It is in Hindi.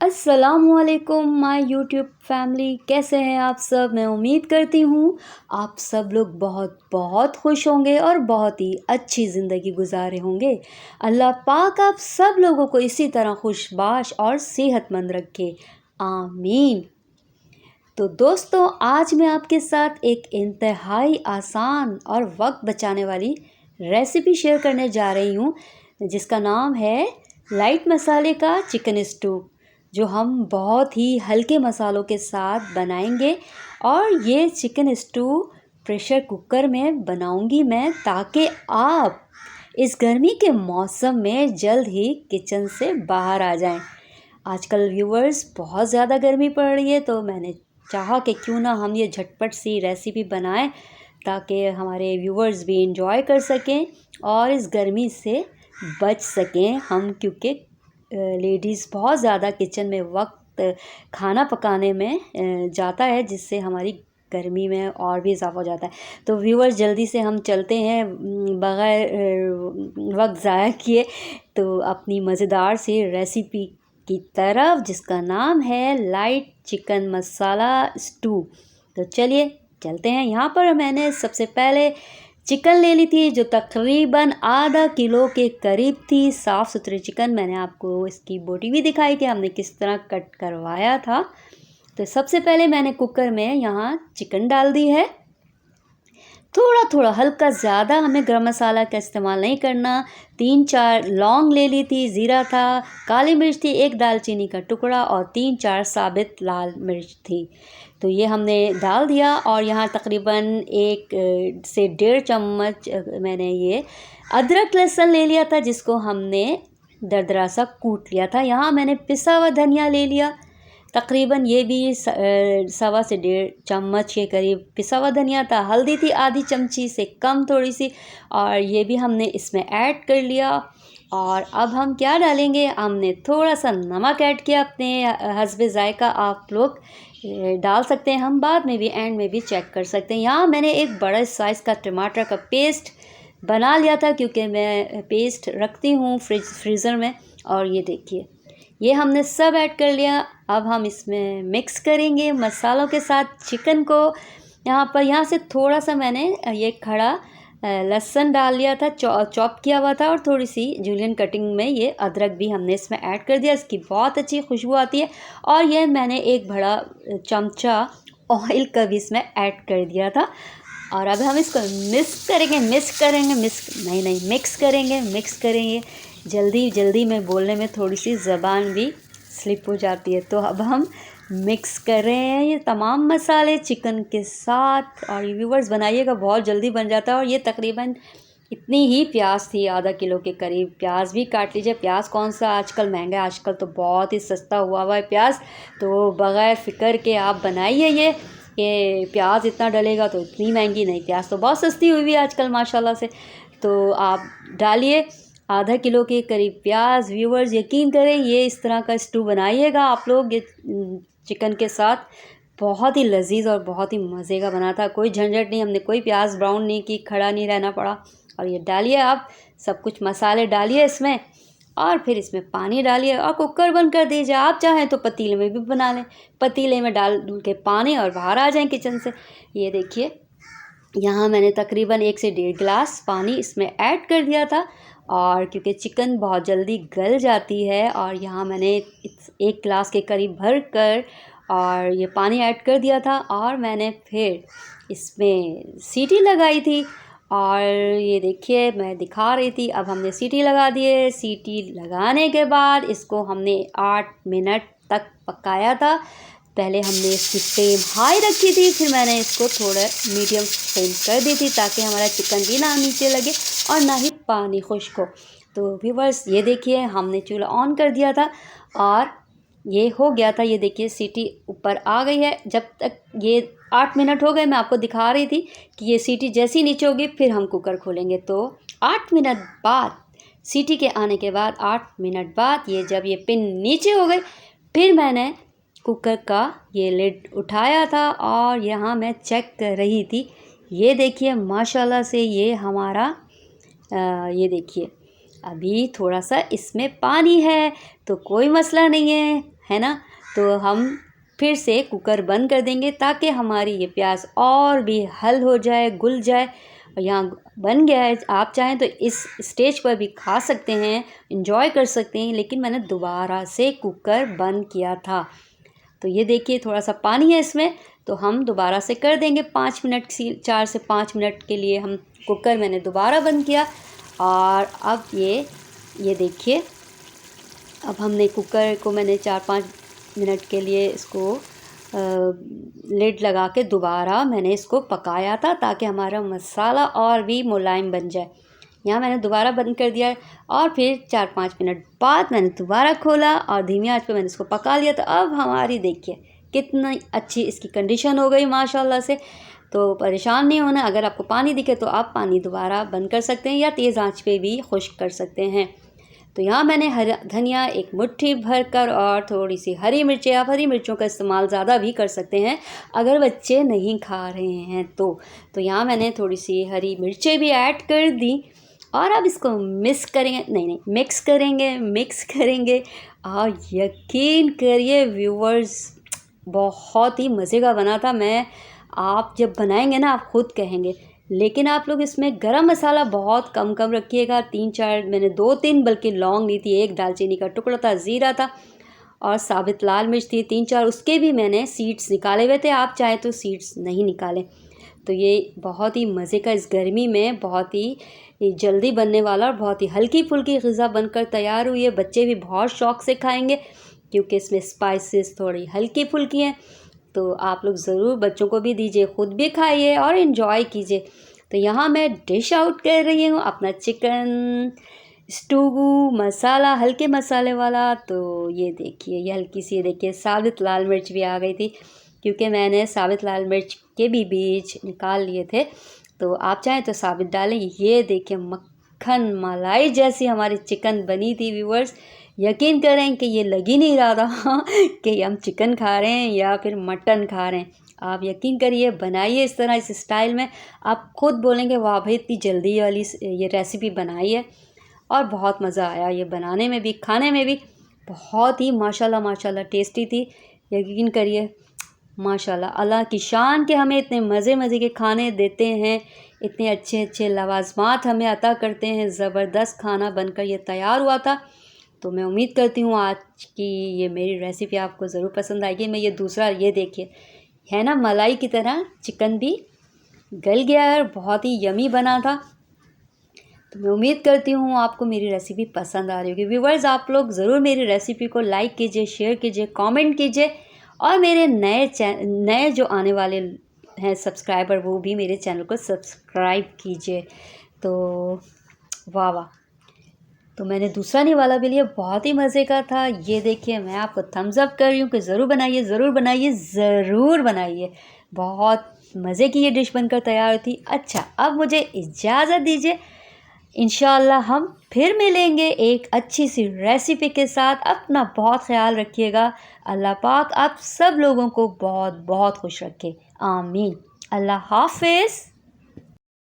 अस्सलामुअलैकुम माय यूट्यूब फैमिली, कैसे हैं आप सब। मैं उम्मीद करती हूँ आप सब लोग बहुत बहुत खुश होंगे और बहुत ही अच्छी ज़िंदगी गुजारे होंगे। अल्लाह पाक आप सब लोगों को इसी तरह खुशबाश और सेहतमंद रखे, आमीन। तो दोस्तों, आज मैं आपके साथ एक इंतहाई आसान और वक्त बचाने वाली रेसिपी शेयर करने जा रही हूँ, जिसका नाम है लाइट मसाले का चिकन स्टू, जो हम बहुत ही हल्के मसालों के साथ बनाएंगे। और ये चिकन स्टू प्रेशर कुकर में बनाऊंगी मैं, ताकि आप इस गर्मी के मौसम में जल्द ही किचन से बाहर आ जाएं। आजकल व्यूवर्स बहुत ज़्यादा गर्मी पड़ रही है, तो मैंने चाहा कि क्यों ना हम ये झटपट सी रेसिपी बनाएं, ताकि हमारे व्यूवर्स भी इंजॉय कर सकें और इस गर्मी से बच सकें हम, क्योंकि लेडीज़ बहुत ज़्यादा किचन में वक्त खाना पकाने में जाता है, जिससे हमारी गर्मी में और भी इजाफा हो जाता है। तो व्यूअर्स, जल्दी से हम चलते हैं बग़ैर वक्त ज़ाया किए तो अपनी मज़ेदार सी रेसिपी की तरफ, जिसका नाम है लाइट चिकन मसाला स्टू। तो चलिए चलते हैं। यहाँ पर मैंने सबसे पहले चिकन ले ली थी, जो तकरीबन आधा किलो के करीब थी। साफ़ सुथरी चिकन, मैंने आपको इसकी बोटी भी दिखाई कि हमने किस तरह कट करवाया था। तो सबसे पहले मैंने कुकर में यहाँ चिकन डाल दी है। थोड़ा थोड़ा हल्का, ज़्यादा हमें गरम मसाला का इस्तेमाल नहीं करना। 3-4 लौंग ले ली थी, ज़ीरा था, काली मिर्च थी, 1 दालचीनी का टुकड़ा और 3-4 साबित लाल मिर्च थी। तो ये हमने डाल दिया। और यहाँ तकरीबन 1 से 1.5 चम्मच मैंने ये अदरक लहसुन ले लिया था, जिसको हमने दरदरा सा कूट लिया था। यहाँ मैंने पिसा हुआ धनिया ले लिया, तकरीबन ये भी 1.25 से 1.5 चम्मच के करीब पिसा हुआ धनिया था। हल्दी थी आधी चमची से कम थोड़ी सी, और ये भी हमने इसमें ऐड कर लिया। और अब हम क्या डालेंगे, हमने थोड़ा सा नमक ऐड किया अपने हस्बे ज़ायका। आप लोग डाल सकते हैं, हम बाद में भी एंड में भी चेक कर सकते हैं। यहाँ मैंने एक बड़ा साइज़ का टमाटर का पेस्ट बना लिया था, क्योंकि मैं पेस्ट रखती हूँ फ्रीज़र में। और ये देखिए, ये हमने सब ऐड कर लिया। अब हम इसमें मिक्स करेंगे मसालों के साथ चिकन को। यहाँ से थोड़ा सा मैंने ये खड़ा लहसुन डाल लिया था, चॉप किया हुआ था, और थोड़ी सी जूलियन कटिंग में ये अदरक भी हमने इसमें ऐड कर दिया। इसकी बहुत अच्छी खुशबू आती है। और ये मैंने 1 बड़ा चमचा ऑयल का भी इसमें ऐड कर दिया था। और अब हम इसको मिक्स करेंगे। जल्दी में बोलने में थोड़ी सी ज़बान भी स्लिप हो जाती है। तो अब हम मिक्स कर रहे हैं ये तमाम मसाले चिकन के साथ। और ये व्यूवर्स, बनाइएगा, बहुत जल्दी बन जाता है। और ये तकरीबन इतनी ही प्याज थी, आधा किलो के करीब। प्याज भी काट लीजिए। प्याज कौन सा आजकल महंगा है, आजकल तो बहुत ही सस्ता हुआ है प्याज। तो बग़ैर फ़िक्र के आप बनाइए ये कि प्याज इतना डलेगा तो इतनी महंगी नहीं, प्याज तो बहुत सस्ती हुई है आजकल माशाल्लाह से। तो आप डालिए आधा किलो के करीब प्याज। व्यूवर्स, यकीन करें, ये इस तरह का स्टू बनाइएगा आप लोग ये चिकन के साथ। बहुत ही लजीज और बहुत ही मज़े का बना था। कोई झंझट नहीं, हमने कोई प्याज ब्राउन नहीं की, खड़ा नहीं रहना पड़ा। और ये डालिए, आप सब कुछ मसाले डालिए इसमें, और फिर इसमें पानी डालिए और कुकर बंद कर दीजिए। आप चाहें तो पतीले में भी बना लें, पतीले में डाल के पानी और बाहर आ जाएं किचन से। ये देखिए, यहाँ मैंने तकरीबन 1 से 1.5 गिलास पानी इसमें ऐड कर दिया था। और क्योंकि चिकन बहुत जल्दी गल जाती है, और यहाँ मैंने 1 गिलास के करीब भर कर और ये पानी ऐड कर दिया था। और मैंने फिर इसमें सीटी लगाई थी। और ये देखिए, मैं दिखा रही थी, अब हमने सीटी लगा दिए। सीटी लगाने के बाद इसको हमने 8 मिनट तक पकाया था। पहले हमने इसकी फ्लेम हाई रखी थी, फिर मैंने इसको थोड़ा मीडियम फ्लेम कर दी थी, ताकि हमारा चिकन भी ना नीचे लगे और ना ही पानी खुश्क हो। तो व्यूवर्स, ये देखिए, हमने चूल्हा ऑन कर दिया था और ये हो गया था। ये देखिए, सीटी ऊपर आ गई है। जब तक ये 8 मिनट हो गए, मैं आपको दिखा रही थी कि ये सीटी जैसी नीचे होगी फिर हम कुकर खोलेंगे। तो 8 मिनट बाद, सीटी के आने के बाद 8 मिनट बाद, ये जब ये पिन नीचे हो गई, फिर मैंने कुकर का ये लिड उठाया था। और यहाँ मैं चेक कर रही थी, ये देखिए माशाल्लाह से ये हमारा ये देखिए, अभी थोड़ा सा इसमें पानी है, तो कोई मसला नहीं है, है ना। तो हम फिर से कुकर बंद कर देंगे ताकि हमारी ये प्याज और भी हल हो जाए, घुल जाए। और यहाँ बन गया है। आप चाहें तो इस स्टेज पर भी खा सकते हैं, एंजॉय कर सकते हैं, लेकिन मैंने दोबारा से कुकर बंद किया था। तो ये देखिए थोड़ा सा पानी है इसमें, तो हम दोबारा से कर देंगे 5 मिनट, 4 से 5 मिनट के लिए हम कुकर मैंने दोबारा बंद किया। और अब ये देखिए, अब हमने कुकर को मैंने 4-5 मिनट के लिए इसको लिड लगा के दोबारा मैंने इसको पकाया था ताकि हमारा मसाला और भी मुलायम बन जाए। यहाँ मैंने दोबारा बंद कर दिया और फिर 4-5 मिनट बाद मैंने दोबारा खोला और धीमी आंच पे मैंने इसको पका लिया। तो अब हमारी देखिए कितनी अच्छी इसकी कंडीशन हो गई माशाल्लाह से। तो परेशान नहीं होना, अगर आपको पानी दिखे तो आप पानी दोबारा बंद कर सकते हैं या तेज़ आंच पे भी खुश्क कर सकते हैं। तो यहाँ मैंने हरा धनिया एक मुट्ठी भर कर और थोड़ी सी हरी मिर्चें, आप हरी मिर्चों का इस्तेमाल ज़्यादा भी कर सकते हैं अगर बच्चे नहीं खा रहे हैं तो यहाँ मैंने थोड़ी सी हरी मिर्चें भी ऐड कर दी और अब इसको मिक्स करेंगे। और यकीन करिए व्यूवर्स, बहुत ही मज़े का बना था। आप जब बनाएंगे ना आप ख़ुद कहेंगे। लेकिन आप लोग इसमें गरम मसाला बहुत कम रखिएगा। 3-4 मैंने 2-3 बल्कि लौंग ली थी, 1 दालचीनी का टुकड़ा था, ज़ीरा था और साबित लाल मिर्च थी 3-4, उसके भी मैंने सीड्स निकाले हुए थे। आप चाहे तो सीड्स नहीं निकालें। तो ये बहुत ही मज़े का, इस गर्मी में बहुत ही जल्दी बनने वाला और बहुत ही हल्की फुल्की ग़िज़ा बनकर तैयार हुई है। बच्चे भी बहुत शौक़ से खाएंगे क्योंकि इसमें स्पाइसेस थोड़ी हल्की फुल्की हैं। तो आप लोग ज़रूर बच्चों को भी दीजिए, ख़ुद भी खाइए और इन्जॉय कीजिए। तो यहाँ मैं डिश आउट कर रही हूँ अपना चिकन स्टू मसाला, हल्के मसाले वाला। तो ये देखिए, ये हल्की सी देखिए साबित लाल मिर्च भी आ गई थी क्योंकि मैंने साबित लाल मिर्च के भी बीज निकाल लिए थे। तो आप चाहें तो साबित डालें। ये देखिए मक्खन मलाई जैसी हमारी चिकन बनी थी व्यूअर्स। यकीन करें कि ये लग ही नहीं रहा था कि हम चिकन खा रहे हैं या फिर मटन खा रहे हैं। आप यकीन करिए, बनाइए इस तरह, इस स्टाइल में, आप खुद बोलेंगे वाह भाई इतनी जल्दी वाली ये रेसिपी बनाई है। और बहुत मज़ा आया ये बनाने में भी, खाने में भी। बहुत ही माशाल्लाह टेस्टी थी। यकीन करिए माशाल्लाह, अल्लाह की शान के हमें इतने मज़े के खाने देते हैं, इतने अच्छे लवाज़मात हमें अता करते हैं। ज़बरदस्त खाना बनकर ये तैयार हुआ था। तो मैं उम्मीद करती हूँ आज की ये मेरी रेसिपी आपको ज़रूर पसंद आएगी। मैं ये दूसरा, ये देखिए है ना, मलाई की तरह चिकन भी गल गया है और बहुत ही यमी बना था। तो मैं उम्मीद करती हूँ आपको मेरी रेसिपी पसंद आ रही होगी। व्यूवर्स, आप लोग ज़रूर मेरी रेसिपी को लाइक कीजिए, शेयर कीजिए, कमेंट कीजिए और मेरे नए जो आने वाले हैं सब्सक्राइबर, वो भी मेरे चैनल को सब्सक्राइब कीजिए। तो वाह, तो मैंने दूसरा निवाला भी लिया, बहुत ही मज़े का था। ये देखिए मैं आपको थम्स अप कर रही हूँ कि ज़रूर बनाइए। बहुत मज़े की ये डिश बनकर तैयार थी। अच्छा, अब मुझे इजाज़त दीजिए। इंशाअल्लाह हम फिर मिलेंगे एक अच्छी सी रेसिपी के साथ। अपना बहुत ख्याल रखिएगा। अल्लाह पाक आप सब लोगों को बहुत खुश रखे। आमीन। अल्लाह हाफ़िज़।